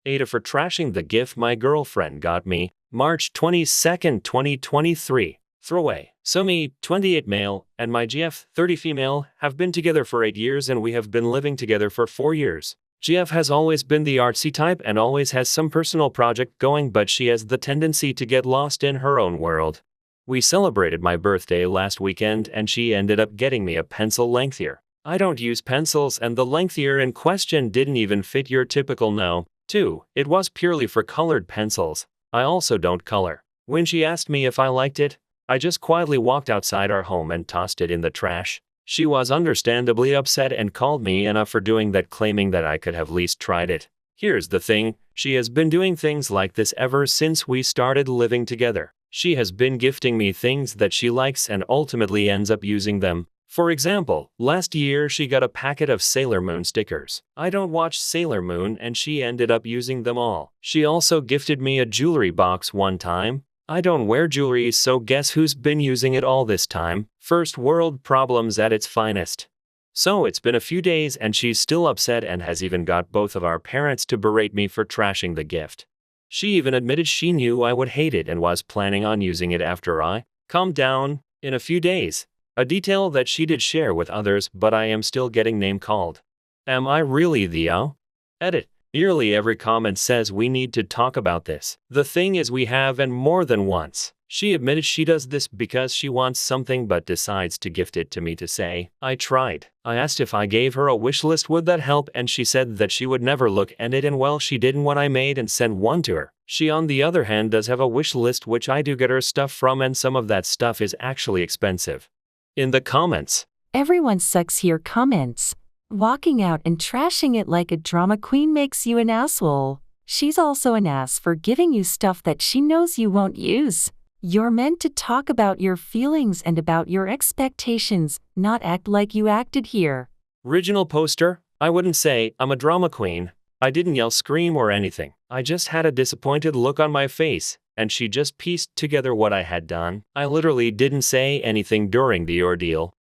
Ada for trashing the gift my girlfriend got me, March 22nd, 2023. Throwaway. So me, 28 male, and my GF, 30 female, have been together for 8 years and we have been living together for 4 years. GF has always been the artsy type and always has some personal project going, but she has the tendency to get lost in her own world. We celebrated my birthday last weekend and she ended up getting me a pencil lengthier. I don't use pencils and the lengthier in question didn't even fit your typical no. 2. It was purely for colored pencils. I also don't color. When she asked me if I liked it, I just quietly walked outside our home and tossed it in the trash. She was understandably upset and called me enough for doing that, claiming that I could have at least tried it. Here's the thing, she has been doing things like this ever since we started living together. She has been gifting me things that she likes and ultimately ends up using them. For example, last year she got a packet of Sailor Moon stickers. I don't watch Sailor Moon and she ended up using them all. She also gifted me a jewelry box one time. I don't wear jewelry, so guess who's been using it all this time? First world problems at its finest. So it's been a few days and she's still upset and has even got both of our parents to berate me for trashing the gift. She even admitted she knew I would hate it and was planning on using it after I calmed down in a few days. A detail that she did share with others, but I am still getting name called. Am I really the Edit. Nearly every comment says we need to talk about this. The thing is we have, and more than once. She admitted she does this because she wants something but decides to gift it to me to say, I tried. I asked if I gave her a wish list would that help, and she said that she would never look at it, and well, she didn't when I made and sent one to her. She on the other hand does have a wish list which I do get her stuff from, and some of that stuff is actually expensive. In the comments, everyone sucks here comments. Walking out and trashing it like a drama queen makes you an asshole. She's also an ass for giving you stuff that she knows you won't use. You're meant to talk about your feelings and about your expectations, not act like you acted here. Original poster. I wouldn't say I'm a drama queen. I didn't yell, scream or anything. I just had a disappointed look on my face, and she just pieced together what I had done. I literally didn't say anything during the ordeal.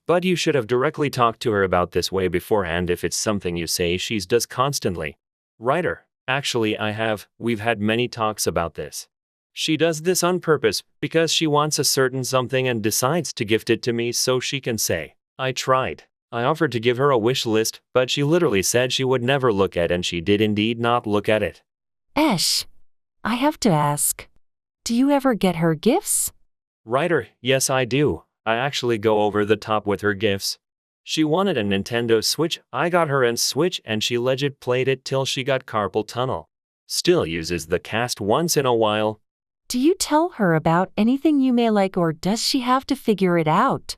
But you should have directly talked to her about this way beforehand if it's something you say she does constantly. Writer. Actually I have. We've had many talks about this. She does this on purpose because she wants a certain something and decides to gift it to me so she can say, I tried. I offered to give her a wish list, but she literally said she would never look at it, and she did indeed not look at it. I have to ask. Do you ever get her gifts? Writer. Yes I do. I actually go over the top with her gifts. She wanted a Nintendo Switch, I got her a Switch and she legit played it till she got carpal tunnel. Still uses the cast once in a while. Do you tell her about anything you may like, or does she have to figure it out?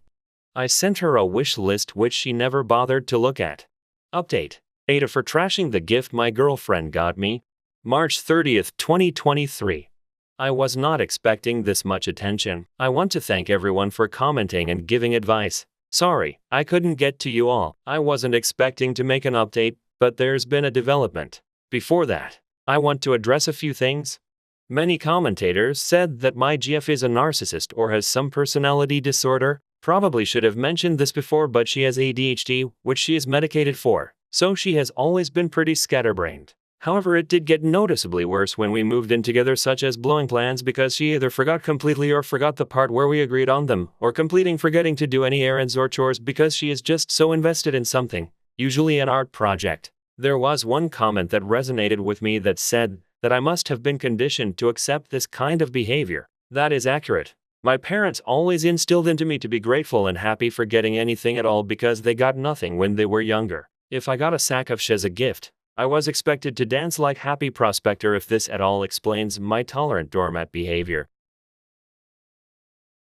I sent her a wish list which she never bothered to look at. Update. Ada for trashing the gift my girlfriend got me, March 30th, 2023. I was not expecting this much attention. I want to thank everyone for commenting and giving advice. Sorry, I couldn't get to you all. I wasn't expecting to make an update, but there's been a development. Before that, I want to address a few things. Many commentators said that my GF is a narcissist or has some personality disorder. Probably should have mentioned this before, but she has ADHD, which she is medicated for, so she has always been pretty scatterbrained. However, it did get noticeably worse when we moved in together, such as blowing plans because she either forgot completely or forgot the part where we agreed on them, or forgetting to do any errands or chores because she is just so invested in something, usually an art project. There was one comment that resonated with me that said that I must have been conditioned to accept this kind of behavior. That is accurate. My parents always instilled into me to be grateful and happy for getting anything at all because they got nothing when they were younger. If I got a sack of shiz as a gift, I was expected to dance like happy prospector. If this at all explains my tolerant doormat behavior.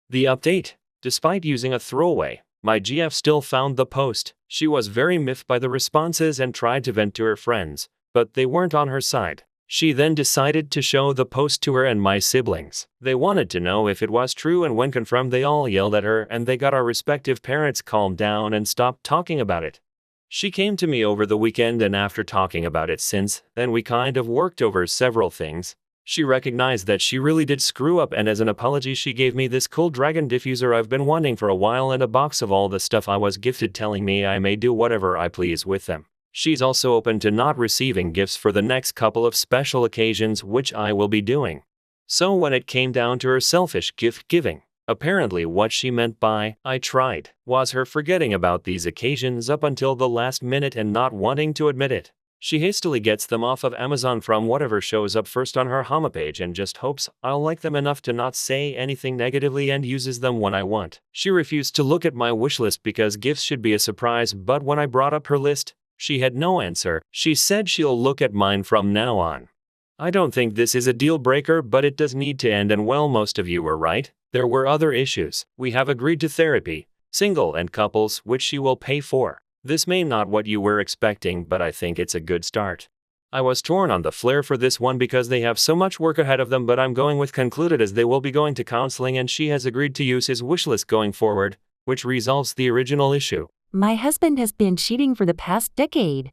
The update. Despite using a throwaway, my GF still found the post. She was very miffed by the responses and tried to vent to her friends, but they weren't on her side. She then decided to show the post to her and my siblings. They wanted to know if it was true, and when confirmed they all yelled at her, and they got our respective parents calmed down and stopped talking about it. She came to me over the weekend, and after talking about it since then we kind of worked over several things. She recognized that she really did screw up, and as an apology she gave me this cool dragon diffuser I've been wanting for a while and a box of all the stuff I was gifted, telling me I may do whatever I please with them. She's also open to not receiving gifts for the next couple of special occasions, which I will be doing. So when it came down to her selfish gift giving, apparently what she meant by "I tried" was her forgetting about these occasions up until the last minute and not wanting to admit it. She hastily gets them off of Amazon from whatever shows up first on her homepage and just hopes I'll like them enough to not say anything negatively and uses them when I want. She refused to look at my wish list because gifts should be a surprise, but when I brought up her list, she had no answer. She said she'll look at mine from now on. I don't think this is a deal breaker, but it does need to end, and well, most of you were right. There were other issues. We have agreed to therapy, single and couples, which she will pay for. This may not what you were expecting, but I think it's a good start. I was torn on the flair for this one because they have so much work ahead of them, but I'm going with concluded as they will be going to counseling and she has agreed to use his wish list going forward, which resolves the original issue. My husband has been cheating for the past decade.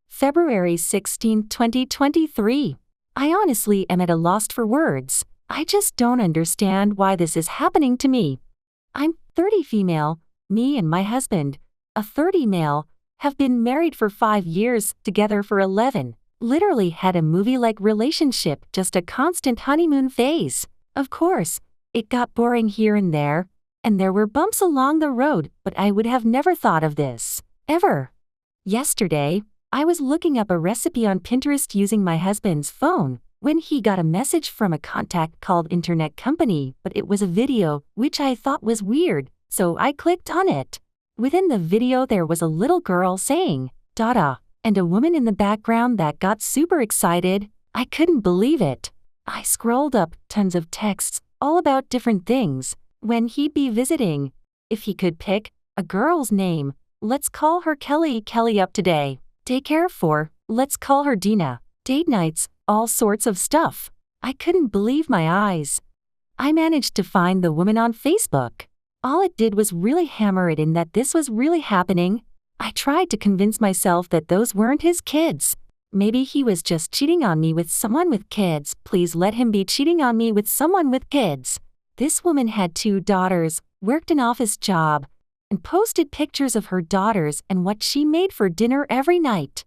February 16, 2023. I honestly am at a loss for words. I just don't understand why this is happening to me. I'm 30 female, me and my husband, a 30 male, have been married for 5 years, together for 11. Literally had a movie-like relationship, just a constant honeymoon phase. Of course, it got boring here and there were bumps along the road, but I would have never thought of this, ever. Yesterday, I was looking up a recipe on Pinterest using my husband's phone, when he got a message from a contact called Internet Company, but it was a video, which I thought was weird, so I clicked on it. Within the video there was a little girl saying, "Dada," and a woman in the background that got super excited. I couldn't believe it. I scrolled up, tons of texts, all about different things. When he'd be visiting, if he could pick a girl's name, let's call her Kelly. Kelly up today. Daycare for, let's call her Dina. Date nights, all sorts of stuff. I couldn't believe my eyes. I managed to find the woman on Facebook. All it did was really hammer it in that this was really happening. I tried to convince myself that those weren't his kids. Maybe he was just cheating on me with someone with kids. Please let him be cheating on me with someone with kids. This woman had 2 daughters, worked an office job, and posted pictures of her daughters and what she made for dinner every night.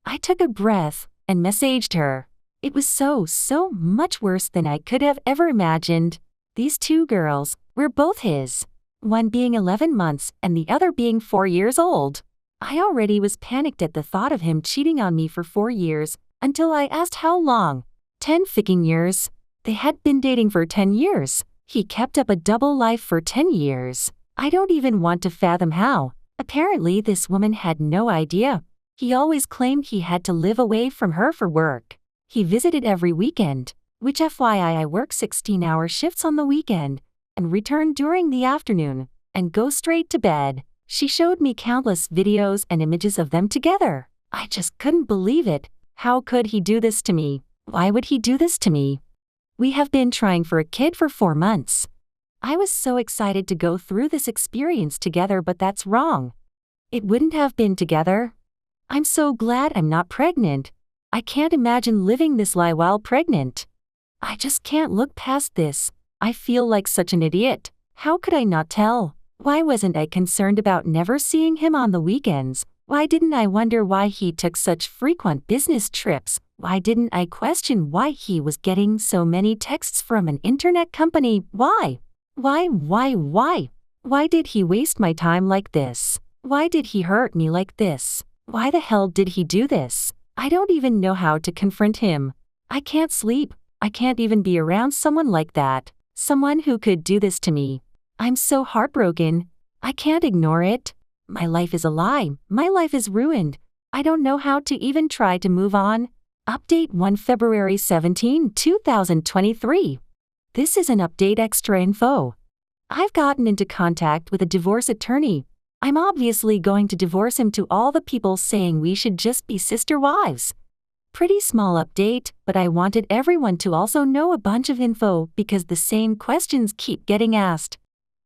I took a breath and messaged her. It was so much worse than I could have ever imagined. These 2 girls were both his, one being 11 months and the other being 4 years old. I already was panicked at the thought of him cheating on me for 4 years, until I asked how long. 10 freaking years. They had been dating for 10 years. He kept up a double life for 10 years. I don't even want to fathom how. Apparently this woman had no idea. He always claimed he had to live away from her for work. He visited every weekend, which FYI I work 16-hour shifts on the weekend, and return during the afternoon, and go straight to bed. She showed me countless videos and images of them together. I just couldn't believe it. How could he do this to me? Why would he do this to me? We have been trying for a kid for 4 months. I was so excited to go through this experience together, but that's wrong. It wouldn't have been together. I'm so glad I'm not pregnant. I can't imagine living this lie while pregnant. I just can't look past this. I feel like such an idiot. How could I not tell? Why wasn't I concerned about never seeing him on the weekends? Why didn't I wonder why he took such frequent business trips? Why didn't I question why he was getting so many texts from an internet company? Why? Why did he waste my time like this? Why did he hurt me like this? Why the hell did he do this? I don't even know how to confront him. I can't sleep. I can't even be around someone like that. Someone who could do this to me. I'm so heartbroken. I can't ignore it. My life is a lie. My life is ruined. I don't know how to even try to move on. Update 1 February 17, 2023. This is an update extra info. I've gotten into contact with a divorce attorney. I'm obviously going to divorce him to all the people saying we should just be sister wives. Pretty small update, but I wanted everyone to also know a bunch of info because the same questions keep getting asked.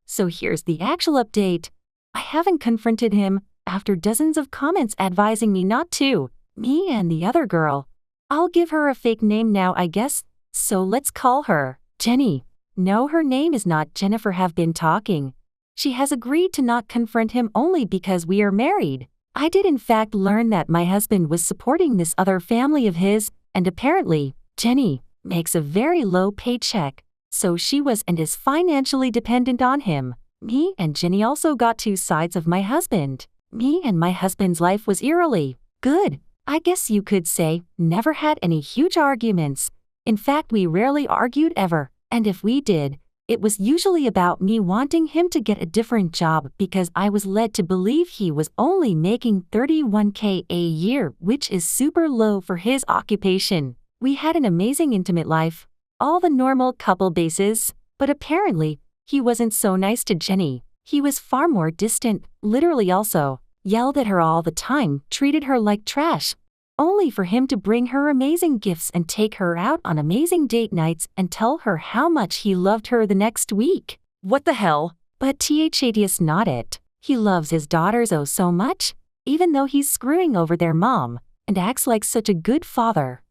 So here's the actual update. I haven't confronted him after dozens of comments advising me not to. Me and the other girl. I'll give her a fake name now, I guess. So let's call her Jenny. No, her name is not Jennifer. Have been talking. She has agreed to not confront him only because we are married. I did in fact learn that my husband was supporting this other family of his, and apparently, Jenny makes a very low paycheck, so she was and is financially dependent on him. Me and Jenny also got two sides of my husband. Me and my husband's life was eerily good. I guess you could say, never had any huge arguments. In fact, we rarely argued ever, and if we did, it was usually about me wanting him to get a different job because I was led to believe he was only making $31K a year, which is super low for his occupation. We had an amazing intimate life, all the normal couple bases, but apparently, he wasn't so nice to Jenny. He was far more distant, literally also, yelled at her all the time, treated her like trash, only for him to bring her amazing gifts and take her out on amazing date nights and tell her how much he loved her the next week. What the hell? But Thaddeus not it. He loves his daughters oh so much, even though he's screwing over their mom, and acts like such a good father.